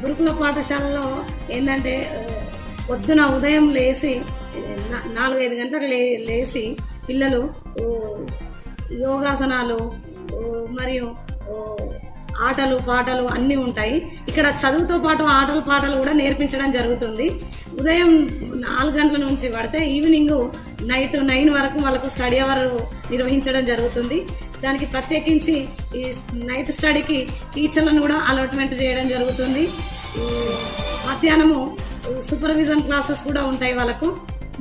గురుకుల పాఠశాలలో ఏంటంటే పొద్దున ఉదయం లేచి 4-5 గంటలకు లేచి పిల్లలు యోగాసనాలు మరియు ఆటలు పాటలు అన్నీ ఉంటాయి. ఇక్కడ చదువుతో పాటు ఆటలు పాటలు కూడా నేర్పించడం జరుగుతుంది. ఉదయం 4 గంటల నుంచి పడితే ఈవినింగ్ నైట్ 9 వరకు వాళ్ళకు స్టడీ అవర్ నిర్వహించడం జరుగుతుంది. దానికి ప్రత్యేకించి ఈ నైట్ స్టడీకి టీచర్లను కూడా అలాట్మెంట్ చేయడం జరుగుతుంది. మధ్యాహ్నము సూపర్విజన్ క్లాసెస్ కూడా ఉంటాయి వాళ్ళకు.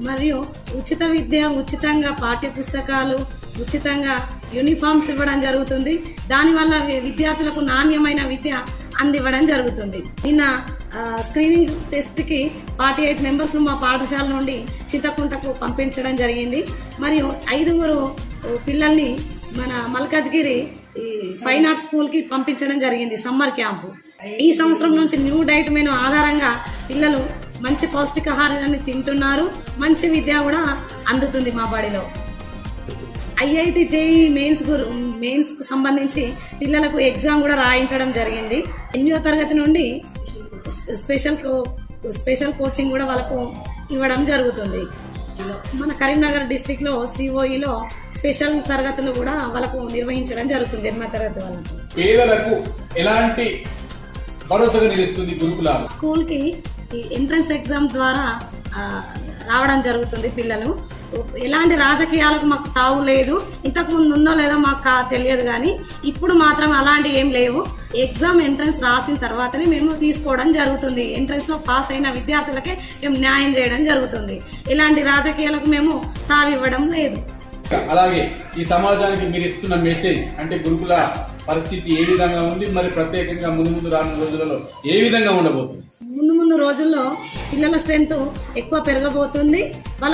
మరియు ఉచిత విద్య, ఉచితంగా పాఠ్య పుస్తకాలు, ఉచితంగా యూనిఫామ్స్ ఇవ్వడం జరుగుతుంది. దానివల్ల విద్యార్థులకు నాణ్యమైన విద్య అందివ్వడం జరుగుతుంది. నిన్న స్క్రీనింగ్ టెస్ట్ కి 48 మెంబర్స్ మా పాఠశాల నుండి చింతకుంటకు పంపించడం జరిగింది. మరియు 5 పిల్లల్ని మన మల్కాజ్గిరి ఫైన్ ఆర్ట్స్ స్కూల్ కి పంపించడం జరిగింది సమ్మర్ క్యాంపు. ఈ సంవత్సరం నుంచి న్యూ డైట్ మెనూ ఆధారంగా పిల్లలు మంచి పౌష్టికాహారాన్ని తింటున్నారు. మంచి విద్య కూడా అందుతుంది మా బడిలో. IIT JEE మెయిన్స్ కు సంబంధించి పిల్లలకు ఎగ్జామ్ కూడా రాయించడం జరిగింది. 8వ తరగతి నుండి స్పెషల్ కోచింగ్ కూడా వాళ్ళకు ఇవ్వడం జరుగుతుంది. మన కరీంనగర్ డిస్టిక్ లో COEలో స్పెషల్ తరగతులు కూడా వాళ్ళకు నిర్వహించడం జరుగుతుంది. 8వ తరగతి వాళ్ళకు. పేదలకు ఎలాంటి భరోసాగా నిలుస్తుంది గురుకుల స్కూల్ కి ఎంట్రన్స్ ఎగ్జామ్ ద్వారా రావడం జరుగుతుంది. పిల్లలు ఎలాంటి రాజకీయాలకు మాకు తావు లేదు. ఇంతకు ముందు ఉందో లేదో మాకు తెలియదు, కానీ ఇప్పుడు మాత్రం అలాంటి ఏం లేవు. ఎగ్జామ్ ఎంట్రన్స్ రాసిన తర్వాతనే మేము తీసుకోవడం జరుగుతుంది. ఎంట్రన్స్ లో పాస్ అయిన విద్యార్థులకే మేము న్యాయం చేయడం జరుగుతుంది. ఇలాంటి రాజకీయాలకు మేము తావివ్వడం లేదు. అలాగే ఈ సమాజానికి మీరు ఇస్తున్న మెసేజ్ అంటే గురుకుల పరిస్థితి ఏ విధంగా ఉంది, మరి ప్రత్యేకంగా ముందు రానున్న రోజులలో ఏ విధంగా ఉండబోతుంది? ముందు రోజుల్లో పిల్లల స్ట్రెంత్ ఎక్కువ పెరగబోతుంది.